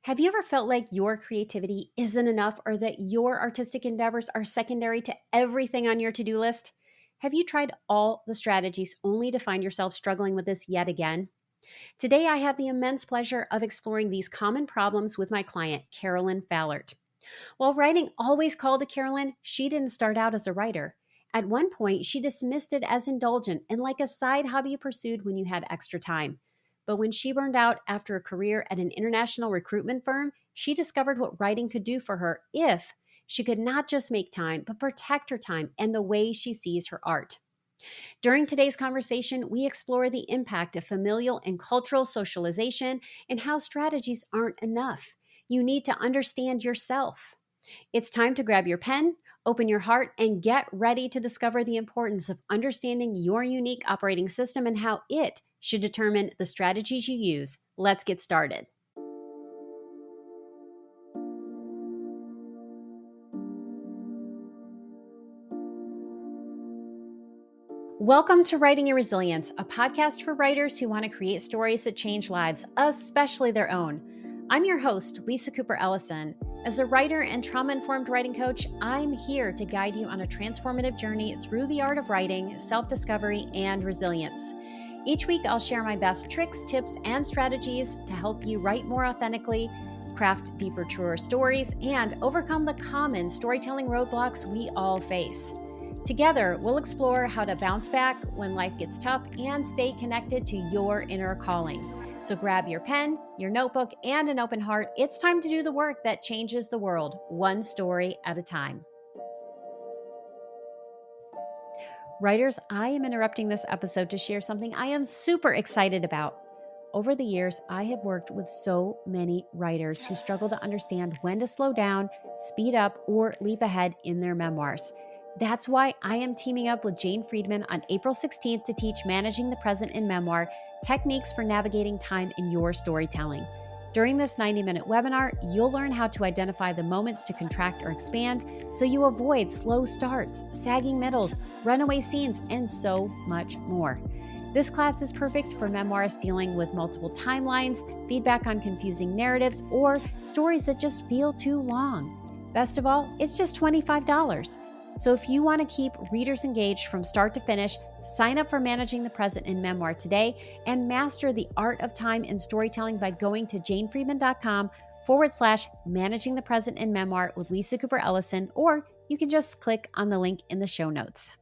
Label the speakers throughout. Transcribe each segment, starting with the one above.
Speaker 1: Have you ever felt like your creativity isn't enough or that your artistic endeavors are secondary to everything on your to-do list? Have you tried all the strategies only to find yourself struggling with this yet again? Today, I have the immense pleasure of exploring these common problems with my client, Carolyn Fallert. While writing always called to Carolyn, she didn't start out as a writer. At one point, she dismissed it as indulgent and like a side hobby you pursued when you had extra time. But when she burned out after a career at an international recruitment firm, she discovered what writing could do for her if she could not just make time, but protect her time and the way she sees her art. During today's conversation, we explore the impact of familial and cultural socialization and how strategies aren't enough. You need to understand yourself. It's time to grab your pen, open your heart, and get ready to discover the importance of understanding your unique operating system and how it should determine the strategies you use. Let's get started. Welcome to Writing Your Resilience, a podcast for writers who want to create stories that change lives, especially their own. I'm your host, Lisa Cooper Ellison. As a writer and trauma-informed writing coach, I'm here to guide you on a transformative journey through the art of writing, self-discovery, and resilience. Each week, I'll share my best tricks, tips, and strategies to help you write more authentically, craft deeper, truer stories, and overcome the common storytelling roadblocks we all face. Together, we'll explore how to bounce back when life gets tough and stay connected to your inner calling. So grab your pen, your notebook, and an open heart. It's time to do the work that changes the world, one story at a time. Writers, I am interrupting this episode to share something I am super excited about. Over the years, I have worked with so many writers who struggle to understand when to slow down, speed up, or leap ahead in their memoirs. That's why I am teaming up with Jane Friedman on April 16th to teach Managing the Present in Memoir, techniques for navigating time in your storytelling. During this 90-minute webinar, you'll learn how to identify the moments to contract or expand so you avoid slow starts, sagging middles, runaway scenes, and so much more. This class is perfect for memoirists dealing with multiple timelines, feedback on confusing narratives, or stories that just feel too long. Best of all, it's just $25. So if you want to keep readers engaged from start to finish, sign up for Managing the Present in Memoir today and master the art of time in storytelling by going to janefriedman.com/Managing the Present in Memoir with Lisa Cooper Ellison, or you can just click on the link in the show notes.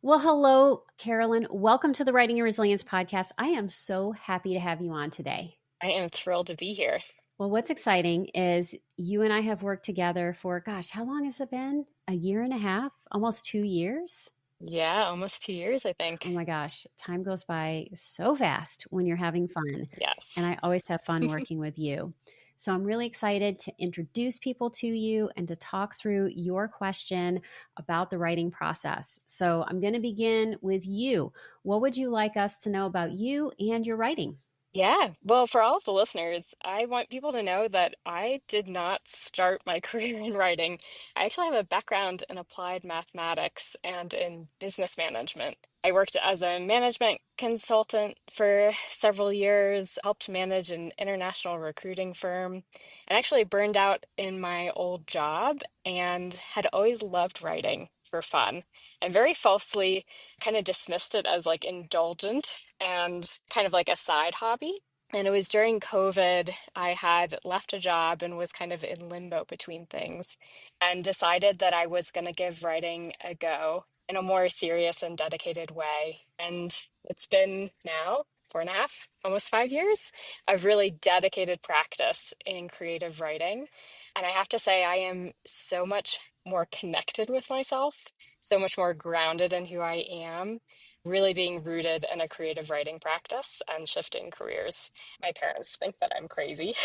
Speaker 1: Well, hello, Carolyn. Welcome to the Writing Your Resilience podcast. I am so happy to have you on today.
Speaker 2: I am thrilled to be here.
Speaker 1: Well, what's exciting is you and I have worked together for, how long has it been? A year and a half? Almost 2 years?
Speaker 2: Yeah, almost 2 years, I think.
Speaker 1: Oh my gosh, time goes by so fast when you're having fun.
Speaker 2: Yes.
Speaker 1: And I always have fun working with you. So I'm really excited to introduce people to you and to talk through your question about the writing process. So I'm going to begin with you. What would you like us to know about you and your writing?
Speaker 2: Yeah, well, for all of the listeners, I want people to know that I did not start my career in writing. I actually have a background in applied mathematics and in business management. I worked as a management consultant for several years, helped manage an international recruiting firm, and actually burned out in my old job and had always loved writing for fun and very falsely kind of dismissed it as like indulgent and kind of like a side hobby. And it was during COVID, I had left a job and was kind of in limbo between things and decided that I was going to give writing a go in a more serious and dedicated way. And it's been now 4.5, almost 5 years of really dedicated practice in creative writing. And I have to say, I am so much more connected with myself, so much more grounded in who I am, really being rooted in a creative writing practice and shifting careers. My parents think that I'm crazy.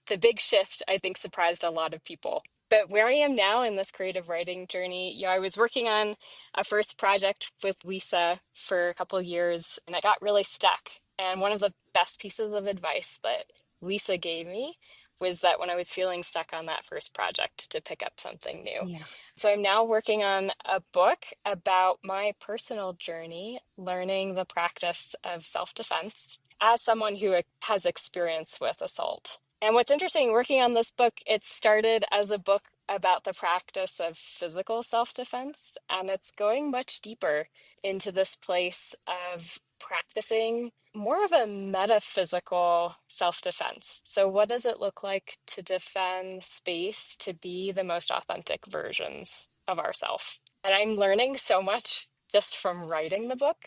Speaker 2: The big shift, I think, surprised a lot of people. But where I am now in this creative writing journey, I was working on a first project with Lisa for a couple of years, and I got really stuck. And one of the best pieces of advice that Lisa gave me was that when I was feeling stuck on that first project, to pick up something new.
Speaker 1: Yeah.
Speaker 2: So I'm now working on a book about my personal journey, learning the practice of self-defense as someone who has experience with assault. And what's interesting, working on this book, it started as a book about the practice of physical self-defense, and it's going much deeper into this place of practicing more of a metaphysical self-defense. So, what does it look like to defend space to be the most authentic versions of ourselves? And I'm learning so much just from writing the book.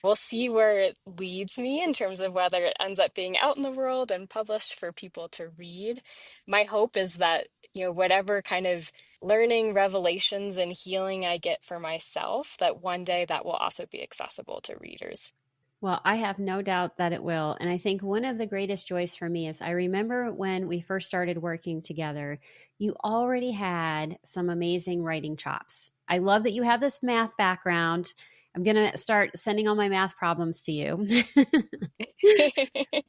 Speaker 2: We'll see where it leads me in terms of whether it ends up being out in the world and published for people to read. My hope is that, whatever kind of learning, revelations, and healing I get for myself, that one day that will also be accessible to readers.
Speaker 1: Well, I have no doubt that it will. And I think one of the greatest joys for me is I remember when we first started working together, you already had some amazing writing chops. I love that you have this math background. I'm going to start sending all my math problems to you.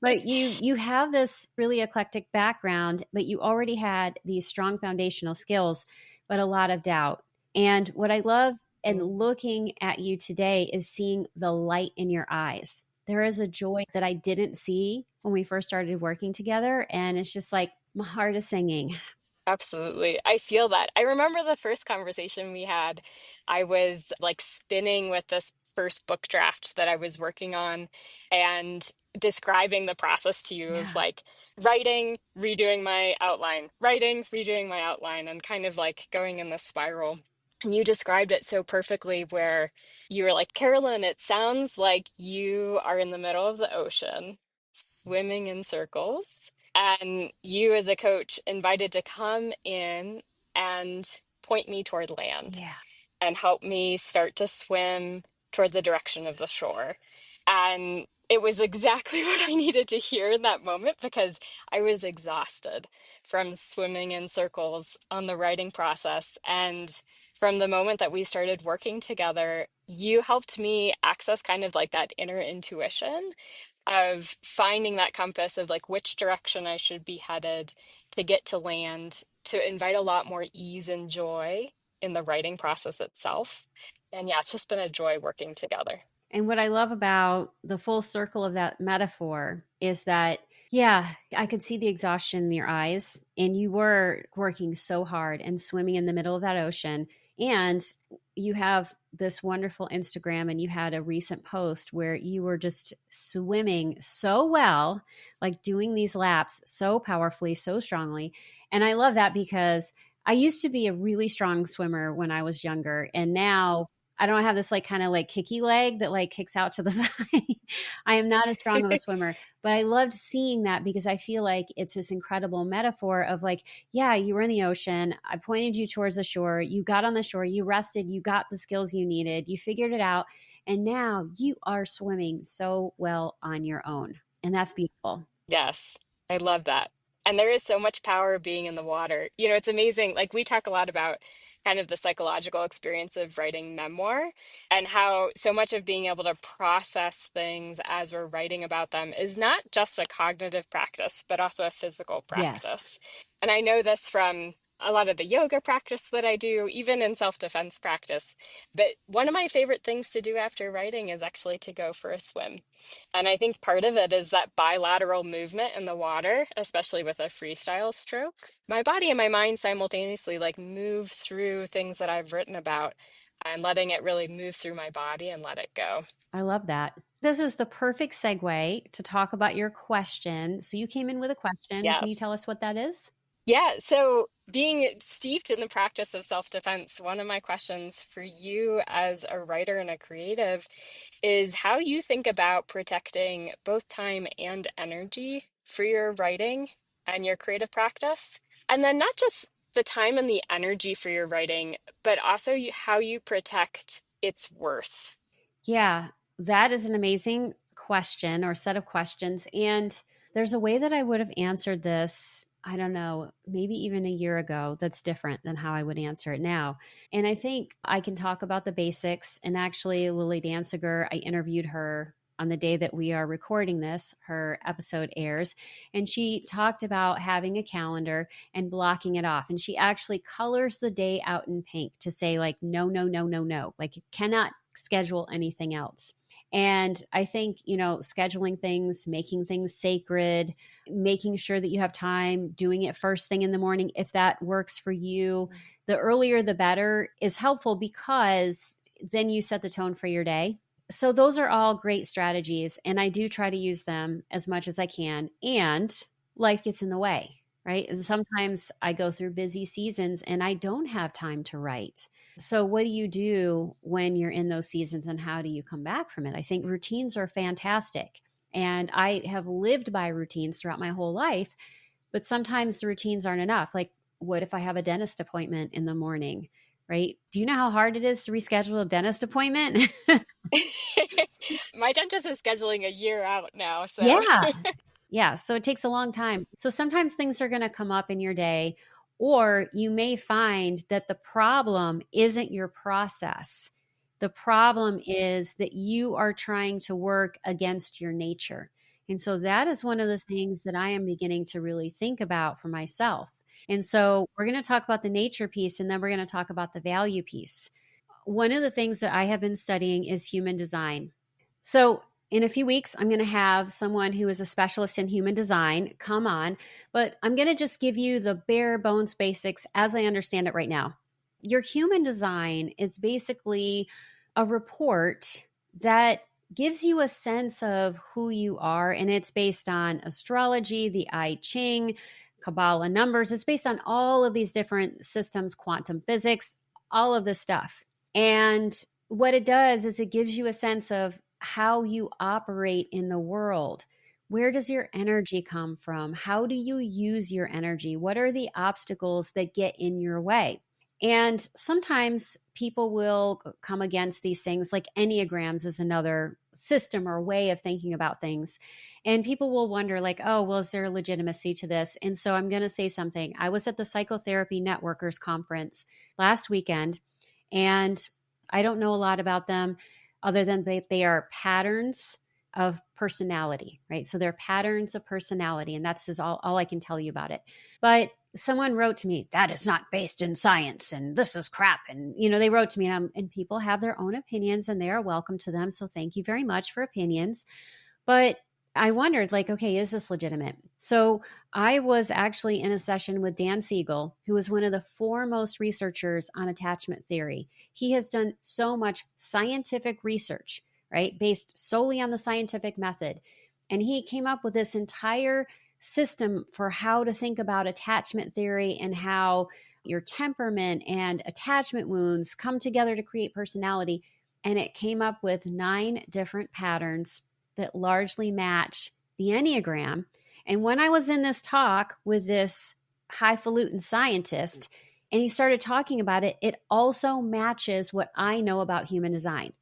Speaker 1: But you have this really eclectic background, but you already had these strong foundational skills, but a lot of doubt. And what I love and looking at you today is seeing the light in your eyes. There is a joy that I didn't see when we first started working together. And it's just like my heart is singing.
Speaker 2: Absolutely. I feel that. I remember the first conversation we had. I was like spinning with this first book draft that I was working on and describing the process to you of
Speaker 1: Yeah.
Speaker 2: like writing, redoing my outline, and kind of like going in this spiral. And you described it so perfectly where you were like, Carolyn, it sounds like you are in the middle of the ocean, swimming in circles, and you as a coach invited to come in and point me toward land
Speaker 1: Yeah.
Speaker 2: and help me start to swim toward the direction of the shore. And it was exactly what I needed to hear in that moment because I was exhausted from swimming in circles on the writing process. And from the moment that we started working together, you helped me access kind of like that inner intuition of finding that compass of like which direction I should be headed to get to land, to invite a lot more ease and joy in the writing process itself. And yeah, it's just been a joy working together.
Speaker 1: And what I love about the full circle of that metaphor is that, yeah, I could see the exhaustion in your eyes, and you were working so hard and swimming in the middle of that ocean. And you have this wonderful Instagram, and you had a recent post where you were just swimming so well, like doing these laps so powerfully, so strongly. And I love that because I used to be a really strong swimmer when I was younger. And now I don't have this like kind of like kicky leg that like kicks out to the side. I am not as strong of a swimmer, but I loved seeing that because I feel like it's this incredible metaphor of like, yeah, you were in the ocean. I pointed you towards the shore. You got on the shore, you rested, you got the skills you needed, you figured it out. And now you are swimming so well on your own. And that's beautiful.
Speaker 2: Yes, I love that. And there is so much power being in the water. It's amazing. Like we talk a lot about kind of the psychological experience of writing memoir and how so much of being able to process things as we're writing about them is not just a cognitive practice, but also a physical
Speaker 1: Yes.
Speaker 2: practice. And I know this from a lot of the yoga practice that I do, even in self-defense practice. But one of my favorite things to do after writing is actually to go for a swim. And I think part of it is that bilateral movement in the water, especially with a freestyle stroke. My body and my mind simultaneously like move through things that I've written about and letting it really move through my body and let it go.
Speaker 1: I love that. This is the perfect segue to talk about your question. So you came in with a question. Can you
Speaker 2: Yes.
Speaker 1: tell us what that is?
Speaker 2: Yeah, so being steeped in the practice of self-defense, one of my questions for you as a writer and a creative is how you think about protecting both time and energy for your writing and your creative practice. And then not just the time and the energy for your writing, but also how you protect its worth.
Speaker 1: Yeah, that is an amazing question or set of questions. And there's a way that I would have answered this, I don't know, maybe even a year ago, that's different than how I would answer it now. And I think I can talk about the basics. And actually, Lily Danziger, I interviewed her on the day that we are recording this. Her episode airs. And she talked about having a calendar and blocking it off. And she actually colors the day out in pink to say, like, no, no, no, no, no. Like, it cannot schedule anything else. And I think, scheduling things, making things sacred, making sure that you have time, doing it first thing in the morning, if that works for you, the earlier the better, is helpful because then you set the tone for your day. So those are all great strategies, and I do try to use them as much as I can. And life gets in the way, right? And sometimes I go through busy seasons and I don't have time to write. So, what do you do when you're in those seasons, and how do you come back from it? I think routines are fantastic. And I have lived by routines throughout my whole life, but sometimes the routines aren't enough. Like, what if I have a dentist appointment in the morning, right? Do you know how hard it is to reschedule a dentist appointment?
Speaker 2: My dentist is scheduling a year out now, so
Speaker 1: Yeah. Yeah. So it takes a long time. So sometimes things are going to come up in your day, or you may find that the problem isn't your process. The problem is that you are trying to work against your nature. And so that is one of the things that I am beginning to really think about for myself. And so we're going to talk about the nature piece, and then we're going to talk about the value piece. One of the things that I have been studying is human design. So, in a few weeks, I'm going to have someone who is a specialist in human design come on, but I'm going to just give you the bare bones basics as I understand it right now. Your human design is basically a report that gives you a sense of who you are, and it's based on astrology, the I Ching, Kabbalah numbers. It's based on all of these different systems, quantum physics, all of this stuff. And what it does is it gives you a sense of how you operate in the world. Where does your energy come from? How do you use your energy? What are the obstacles that get in your way? And sometimes people will come against these things, like Enneagrams is another system or way of thinking about things. And people will wonder, like, oh, well, is there legitimacy to this? And so I'm going to say something. I was at the Psychotherapy Networkers Conference last weekend, and I don't know a lot about them other than they are patterns of personality, right? So they're patterns of personality, and that's all I can tell you about it. But someone wrote to me, that is not based in science, and this is crap. And, they wrote to me, and people have their own opinions, and they are welcome to them. So thank you very much for opinions. But I wondered, like, okay, is this legitimate? So I was actually in a session with Dan Siegel, who is one of the foremost researchers on attachment theory. He has done so much scientific research, right, based solely on the scientific method. And he came up with this entire system for how to think about attachment theory and how your temperament and attachment wounds come together to create personality. And it came up with 9 different patterns that largely match the Enneagram. And when I was in this talk with this highfalutin scientist, and he started talking about it, it also matches what I know about human design.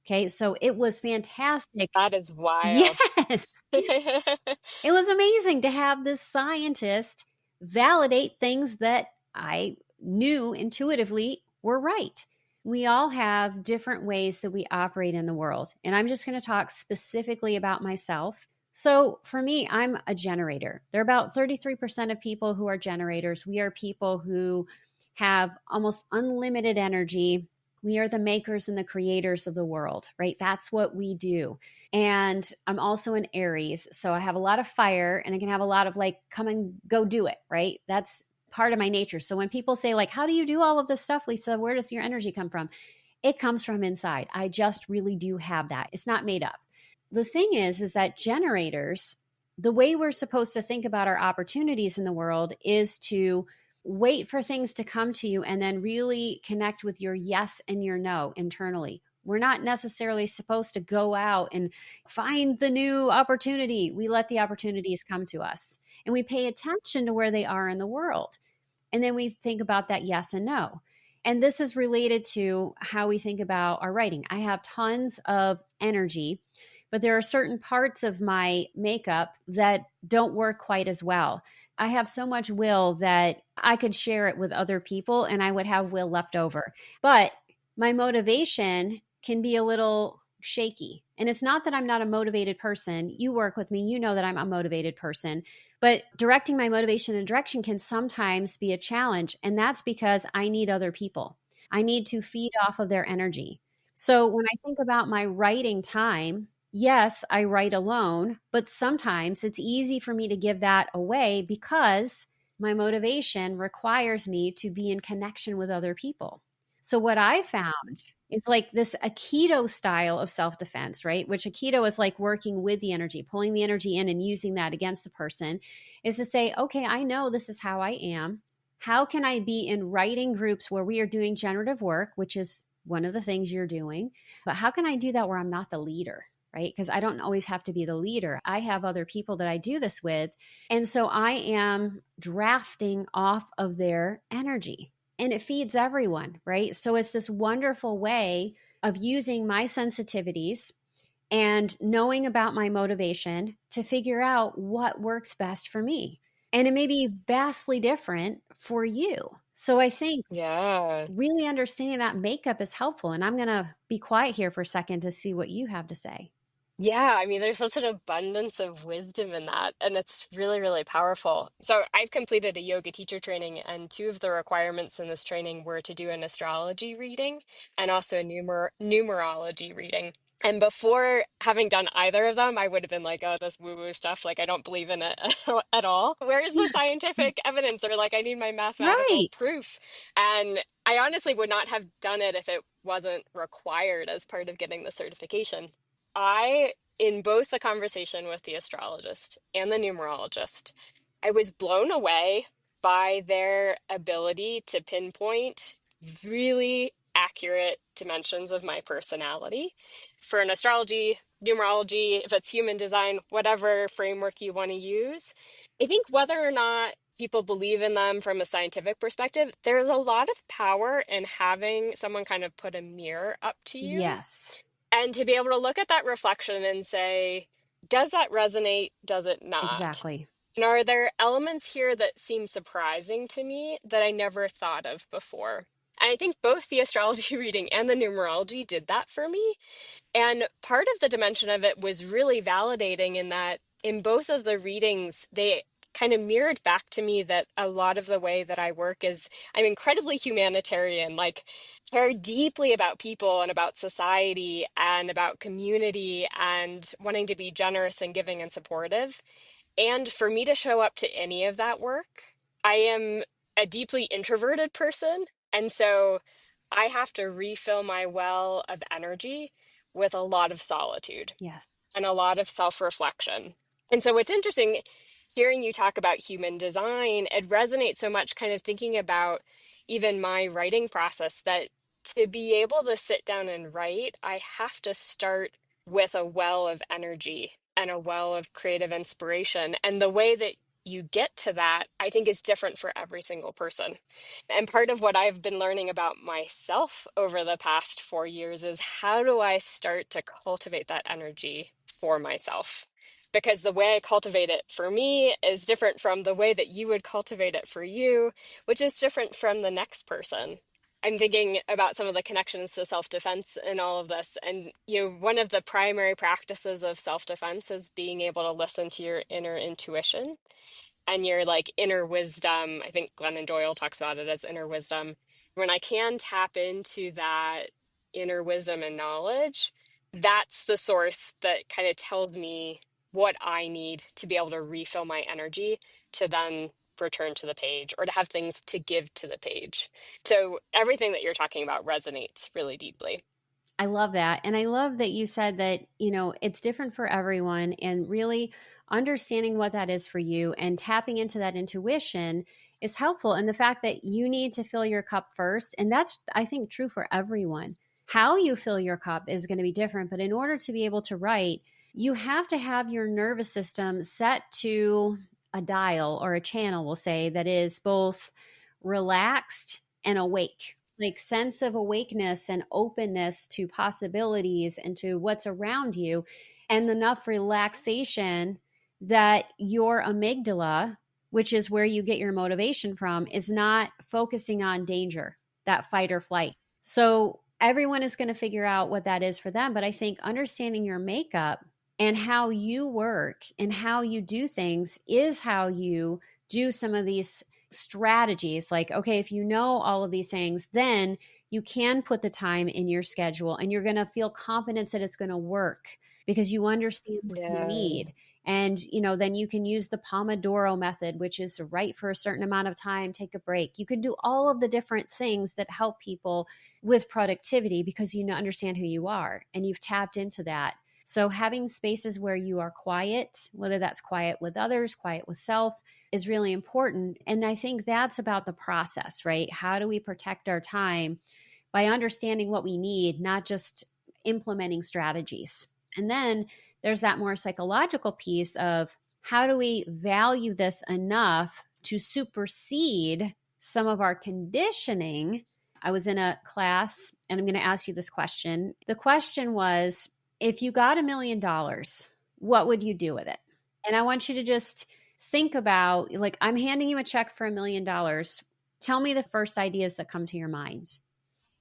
Speaker 1: Okay, so it was fantastic.
Speaker 2: that is wild.
Speaker 1: Yes. It was amazing to have this scientist validate things that I knew intuitively were right. We all have different ways that we operate in the world. And I'm just going to talk specifically about myself. So for me, I'm a generator. There are about 33% of people who are generators. We are people who have almost unlimited energy. We are the makers and the creators of the world, right? That's what we do. And I'm also an Aries. So I have a lot of fire, and I can have a lot of like, come and go do it, right? That's part of my nature. So when people say, like, how do you do all of this stuff, Lisa? Where does your energy come from? It comes from inside. I just really do have that. It's not made up. The thing is that generators, the way we're supposed to think about our opportunities in the world is to wait for things to come to you and then really connect with your yes and your no internally. We're not necessarily supposed to go out and find the new opportunity. We let the opportunities come to us, and we pay attention to where they are in the world. And then we think about that yes and no. And this is related to how we think about our writing. I have tons of energy, but there are certain parts of my makeup that don't work quite as well. I have so much will that I could share it with other people and I would have will left over. But my motivation can be a little shaky. And it's not that I'm not a motivated person. You work with me, you know that I'm a motivated person. But directing my motivation and direction can sometimes be a challenge. And that's because I need other people. I need to feed off of their energy. So when I think about my writing time, yes, I write alone, but sometimes it's easy for me to give that away because my motivation requires me to be in connection with other people. So what I found is like this Aikido style of self-defense, right? Which Aikido is like working with the energy, pulling the energy in and using that against the person, is to say, okay, I know this is how I am. How can I be in writing groups where we are doing generative work, which is one of the things you're doing, but how can I do that where I'm not the leader? Right? Because I don't always have to be the leader. I have other people that I do this with. And so I am drafting off of their energy and it feeds everyone, right? So it's this wonderful way of using my sensitivities and knowing about my motivation to figure out what works best for me. And it may be vastly different for you. So I think
Speaker 2: Yeah.
Speaker 1: really understanding that makeup is helpful. And I'm going to be quiet here for a second to see what you have to say.
Speaker 2: Yeah, I mean, there's such an abundance of wisdom in that, and it's really, really powerful. So, I've completed a yoga teacher training, and two of the requirements in this training were to do an astrology reading and also a numerology reading. And before having done either of them, I would have been like, oh, this woo-woo stuff, like, I don't believe in it at all. Where is the scientific evidence? Or like, I need my mathematical
Speaker 1: Right.
Speaker 2: proof. And I honestly would not have done it if it wasn't required as part of getting the certification. I, in both the conversation with the astrologist and the numerologist, I was blown away by their ability to pinpoint really accurate dimensions of my personality. For an astrology, numerology, if it's human design, whatever framework you want to use, I think whether or not people believe in them from a scientific perspective, there's a lot of power in having someone kind of put a mirror up to you
Speaker 1: Yes,
Speaker 2: and to be able to look at that reflection and say, does that resonate? Does it not?
Speaker 1: exactly.
Speaker 2: And are there elements here that seem surprising to me that I never thought of before? And I think both the astrology reading and the numerology did that for me. And part of the dimension of it was really validating in that in both of the readings, they kind of mirrored back to me that a lot of the way that I work is I'm incredibly humanitarian, like care deeply about people and about society and about community and wanting to be generous and giving and supportive. And for me to show up to any of that work, I am a deeply introverted person. And so I have to refill my well of energy with a lot of solitude
Speaker 1: Yes.
Speaker 2: and a lot of self reflection. And so what's interesting, hearing you talk about human design, it resonates so much kind of thinking about even my writing process that to be able to sit down and write, I have to start with a well of energy and a well of creative inspiration. And the way that you get to that, I think, is different for every single person. And part of what I've been learning about myself over the past 4 years is how do I start to cultivate that energy for myself? Because the way I cultivate it for me is different from the way that you would cultivate it for you, which is different from the next person. I'm thinking about some of the connections to self-defense in all of this. And one of the primary practices of self-defense is being able to listen to your inner intuition and your like inner wisdom. I think Glennon Doyle talks about it as inner wisdom. When I can tap into that inner wisdom and knowledge, that's the source that kind of tells me what I need to be able to refill my energy to then return to the page or to have things to give to the page. So everything that you're talking about resonates really deeply.
Speaker 1: I love that. And I love that you said that, it's different for everyone and really understanding what that is for you and tapping into that intuition is helpful. And the fact that you need to fill your cup first. And that's, I think, true for everyone. How you fill your cup is going to be different. But in order to be able to write, you have to have your nervous system set to a dial or a channel, we'll say, that is both relaxed and awake, like sense of awakeness and openness to possibilities and to what's around you, and enough relaxation that your amygdala, which is where you get your motivation from, is not focusing on danger, that fight or flight. So everyone is going to figure out what that is for them. But I think understanding your makeup and how you work and how you do things is how you do some of these strategies. Like, okay, if you know all of these things, then you can put the time in your schedule and you're going to feel confidence that it's going to work because you understand what you
Speaker 2: Yeah.
Speaker 1: need. And, then you can use the Pomodoro method, which is write for a certain amount of time, take a break. You can do all of the different things that help people with productivity because you understand who you are and you've tapped into that. So having spaces where you are quiet, whether that's quiet with others, quiet with self, is really important. And I think that's about the process, right? How do we protect our time by understanding what we need, not just implementing strategies? And then there's that more psychological piece of how do we value this enough to supersede some of our conditioning. I was in a class and I'm going to ask you this question. The question was, if you got $1 million, what would you do with it? And I want you to just think about, like, I'm handing you a check for $1 million. Tell me the first ideas that come to your mind.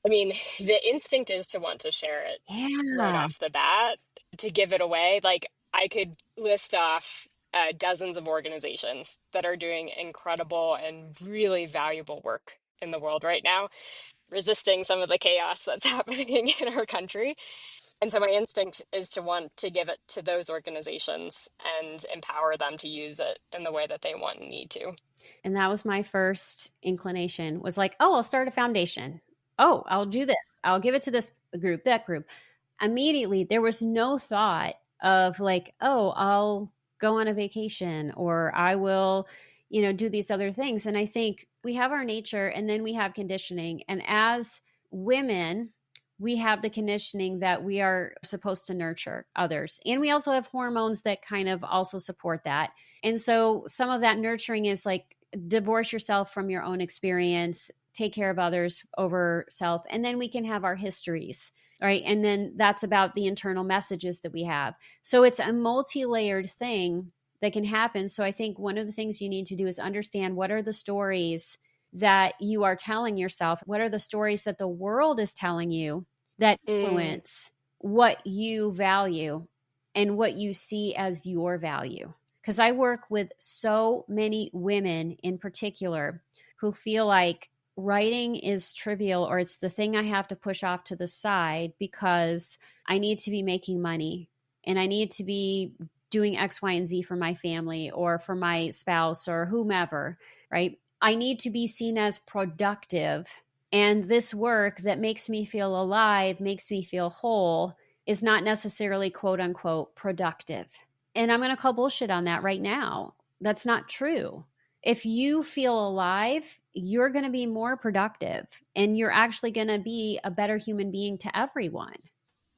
Speaker 2: I mean, the instinct is to want to share it right
Speaker 1: Yeah.
Speaker 2: off the bat, to give it away. Like, I could list off dozens of organizations that are doing incredible and really valuable work in the world right now, resisting some of the chaos that's happening in our country. And so my instinct is to want to give it to those organizations and empower them to use it in the way that they want and need to.
Speaker 1: And that was my first inclination, was like, oh, I'll start a foundation. Oh, I'll do this. I'll give it to this group, that group. Immediately, there was no thought of like, oh, I'll go on a vacation or I will, do these other things. And I think we have our nature and then we have conditioning. And as women, we have the conditioning that we are supposed to nurture others. And we also have hormones that kind of also support that. And so some of that nurturing is like divorce yourself from your own experience, take care of others over self, and then we can have our histories, right? And then that's about the internal messages that we have. So it's a multi-layered thing that can happen. So I think one of the things you need to do is understand what are the stories that you are telling yourself, what are the stories that the world is telling you that
Speaker 2: Mm.
Speaker 1: influence what you value and what you see as your value. Because I work with so many women in particular who feel like writing is trivial or it's the thing I have to push off to the side because I need to be making money and I need to be doing X, Y, and Z for my family or for my spouse or whomever, right? I need to be seen as productive. And this work that makes me feel alive, makes me feel whole, is not necessarily quote unquote productive. And I'm going to call bullshit on that right now. That's not true. If you feel alive, you're going to be more productive and you're actually going to be a better human being to everyone.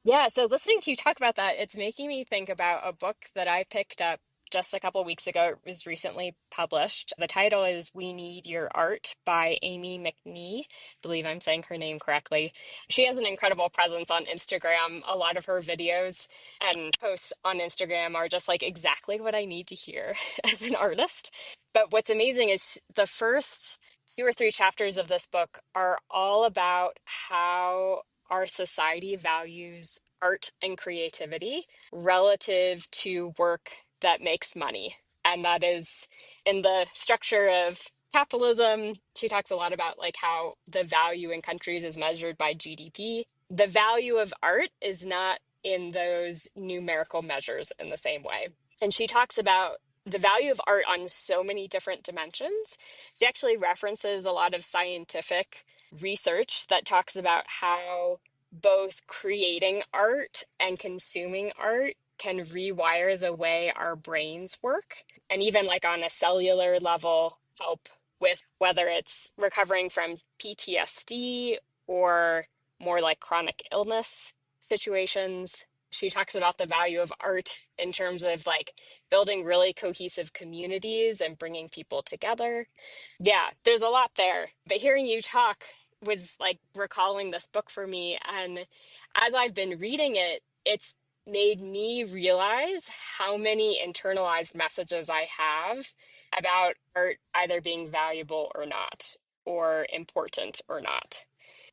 Speaker 2: Yeah, so listening to you talk about that, it's making me think about a book that I picked up just a couple weeks ago. It was recently published. The title is We Need Your Art by Amie McNee. I believe I'm saying her name correctly. She has an incredible presence on Instagram. A lot of her videos and posts on Instagram are just like exactly what I need to hear as an artist. But what's amazing is the first two or three chapters of this book are all about how our society values art and creativity relative to work that makes money. And that is in the structure of capitalism. She talks a lot about like how the value in countries is measured by GDP. The value of art is not in those numerical measures in the same way. And she talks about the value of art on so many different dimensions. She actually references a lot of scientific research that talks about how both creating art and consuming art can rewire the way our brains work, and even like on a cellular level help with whether it's recovering from PTSD or more like chronic illness situations. She talks about the value of art in terms of like building really cohesive communities and bringing people together. Yeah, there's a lot there. But hearing you talk was like recalling this book for me. And as I've been reading it, it's made me realize how many internalized messages I have about art either being valuable or not, or important or not.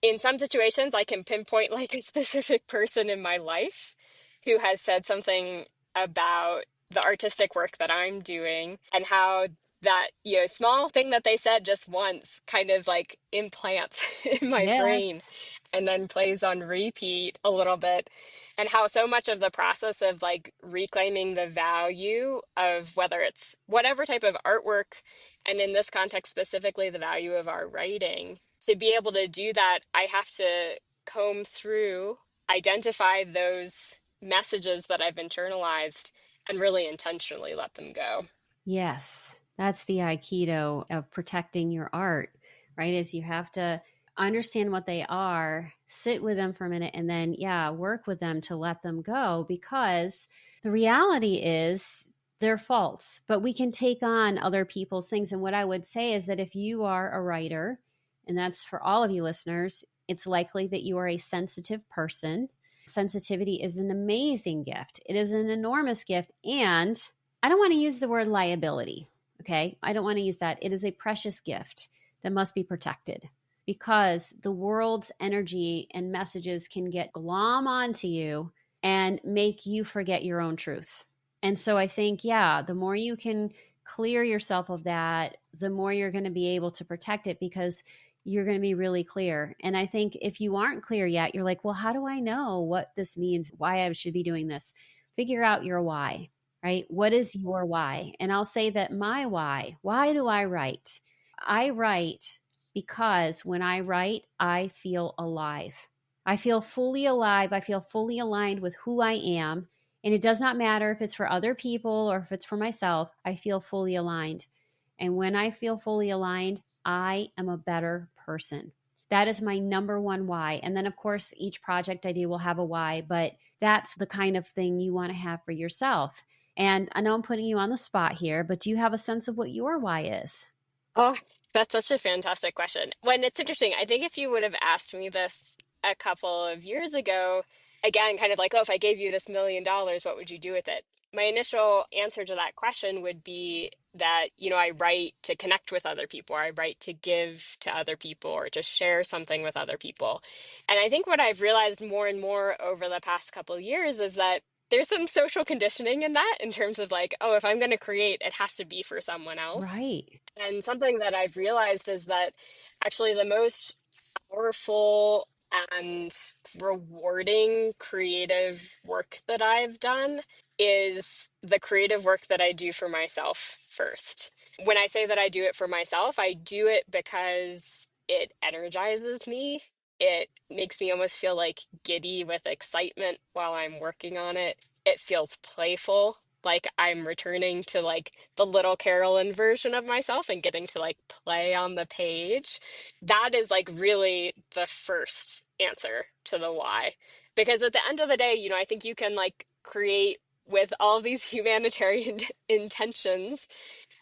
Speaker 2: In some situations, I can pinpoint like a specific person in my life who has said something about the artistic work that I'm doing and how that, small thing that they said just once kind of like implants in my brain
Speaker 1: Yes.
Speaker 2: and then plays on repeat a little bit. And how so much of the process of like reclaiming the value of whether it's whatever type of artwork, and in this context specifically, the value of our writing, to be able to do that, I have to comb through, identify those messages that I've internalized, and really intentionally let them go.
Speaker 1: Yes, that's the aikido of protecting your art, right? Is you have to understand what they are, sit with them for a minute, and then, yeah, work with them to let them go, because the reality is they're false, but we can take on other people's things. And what I would say is that if you are a writer, and that's for all of you listeners, it's likely that you are a sensitive person. Sensitivity is an amazing gift, it is an enormous gift. And I don't want to use the word liability. Okay. I don't want to use that. It is a precious gift that must be protected, because the world's energy and messages can get glom onto you and make you forget your own truth. And so I think, yeah, the more you can clear yourself of that, the more you're going to be able to protect it, because you're going to be really clear. And I think if you aren't clear yet, you're like, well, how do I know what this means? Why I should be doing this? Figure out your why, right? What is your why? And I'll say that my why do I write? I write because when I write, I feel alive. I feel fully alive. I feel fully aligned with who I am. And it does not matter if it's for other people or if it's for myself, I feel fully aligned. And when I feel fully aligned, I am a better person. That is my number one why. And then, of course, each project I do will have a why, but that's the kind of thing you want to have for yourself. And I know I'm putting you on the spot here, but do you have a sense of what your why is?
Speaker 2: Oh, that's such a fantastic question. When it's interesting, I think if you would have asked me this a couple of years ago, again, kind of like, oh, if I gave you this $1 million, what would you do with it? My initial answer to that question would be that, I write to connect with other people, or I write to give to other people, or to share something with other people. And I think what I've realized more and more over the past couple of years is that there's some social conditioning in that, in terms of like, oh, if I'm going to create, it has to be for someone else.
Speaker 1: Right.
Speaker 2: And something that I've realized is that actually the most powerful and rewarding creative work that I've done is the creative work that I do for myself first. When I say that I do it for myself, I do it because it energizes me. It makes me almost feel like giddy with excitement while I'm working on it. It feels playful, like I'm returning to like the little Carolyn version of myself and getting to like play on the page. That is like really the first answer to the why. Because at the end of the day, I think you can like create with all these humanitarian intentions,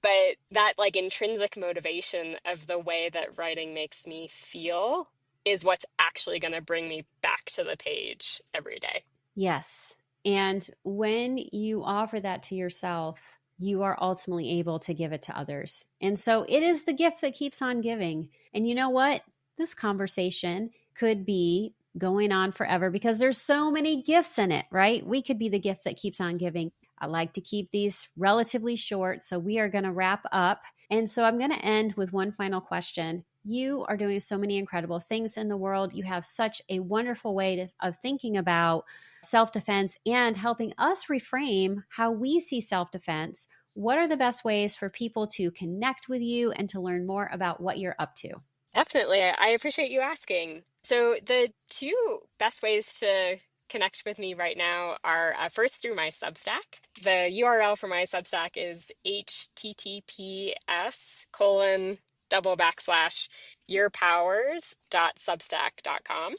Speaker 2: but that like intrinsic motivation of the way that writing makes me feel is what's actually going to bring me back to the page every day.
Speaker 1: Yes. And when you offer that to yourself, you are ultimately able to give it to others. And so it is the gift that keeps on giving. And you know what? This conversation could be going on forever because there's so many gifts in it, right? We could be the gift that keeps on giving. I like to keep these relatively short. So we are going to wrap up. And so I'm going to end with one final question. You are doing so many incredible things in the world. You have such a wonderful way of thinking about self defense and helping us reframe how we see self defense. What are the best ways for people to connect with you and to learn more about what you're up to?
Speaker 2: Definitely. I appreciate you asking. So, the two best ways to connect with me right now are first through my Substack. The URL for my Substack is https://yourpowers.substack.com.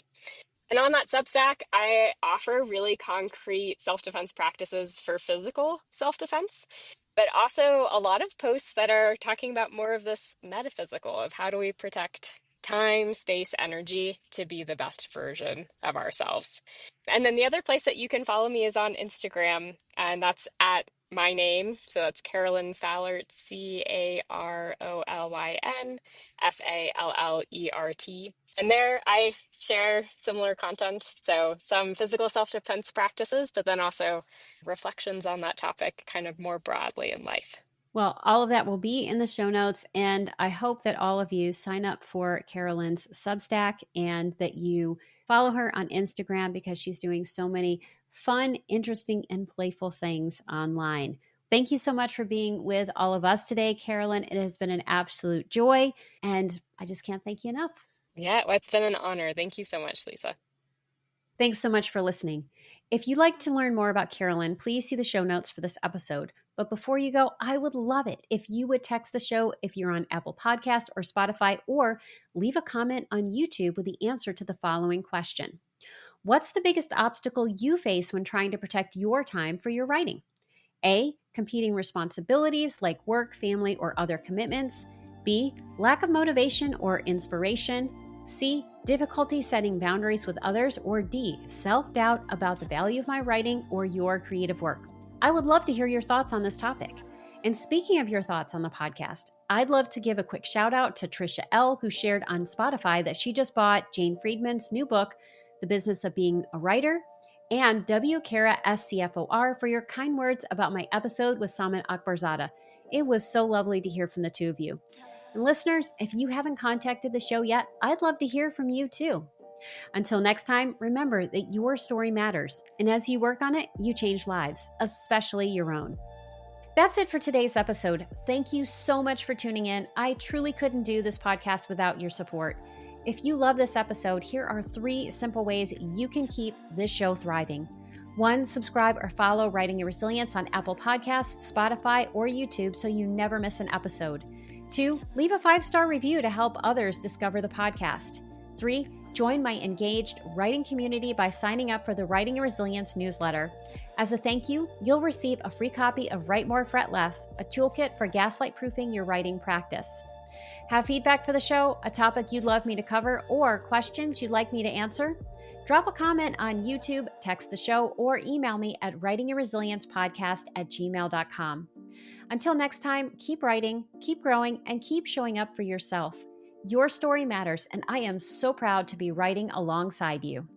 Speaker 2: And on that Substack, I offer really concrete self defense practices for physical self defense, but also a lot of posts that are talking about more of this metaphysical of how do we protect time, space, energy to be the best version of ourselves. And then the other place that you can follow me is on Instagram, and that's at my name. So that's Carolyn Fallert, CarolynFallert. And there I share similar content. So some physical self-defense practices, but then also reflections on that topic kind of more broadly in life.
Speaker 1: Well, all of that will be in the show notes, and I hope that all of you sign up for Carolyn's Substack and that you follow her on Instagram because she's doing so many fun, interesting, and playful things online. Thank you so much for being with all of us today, Carolyn. It has been an absolute joy, and I just can't thank you enough.
Speaker 2: Yeah, well, it's been an honor. Thank you so much, Lisa.
Speaker 1: Thanks so much for listening. If you'd like to learn more about Carolyn, please see the show notes for this episode. But before you go, I would love it if you would text the show if you're on Apple Podcasts or Spotify, or leave a comment on YouTube with the answer to the following question. What's the biggest obstacle you face when trying to protect your time for your writing? A, competing responsibilities like work, family, or other commitments. B, lack of motivation or inspiration. C, difficulty setting boundaries with others. Or D, self-doubt about the value of my writing or your creative work. I would love to hear your thoughts on this topic. And speaking of your thoughts on the podcast, I'd love to give a quick shout out to Trisha L., who shared on Spotify that she just bought Jane Friedman's new book, The Business of Being a Writer, and W. Kara SCFOR for your kind words about my episode with Saman Akbarzada. It was so lovely to hear from the two of you. And listeners, if you haven't contacted the show yet, I'd love to hear from you too. Until next time, remember that your story matters, and as you work on it, you change lives, especially your own. That's it for today's episode. Thank you so much for tuning in. I truly couldn't do this podcast without your support. If you love this episode, here are 3 simple ways you can keep this show thriving. 1, subscribe or follow Writing Your Resilience on Apple Podcasts, Spotify, or YouTube so you never miss an episode. 2, leave a 5-star review to help others discover the podcast. 3, join my engaged writing community by signing up for the Writing Your Resilience newsletter. As a thank you, you'll receive a free copy of Write More, Fret Less, a toolkit for gaslight-proofing your writing practice. Have feedback for the show, a topic you'd love me to cover, or questions you'd like me to answer? Drop a comment on YouTube, text the show, or email me at writingyourresiliencepodcast@gmail.com. Until next time, keep writing, keep growing, and keep showing up for yourself. Your story matters, and I am so proud to be writing alongside you.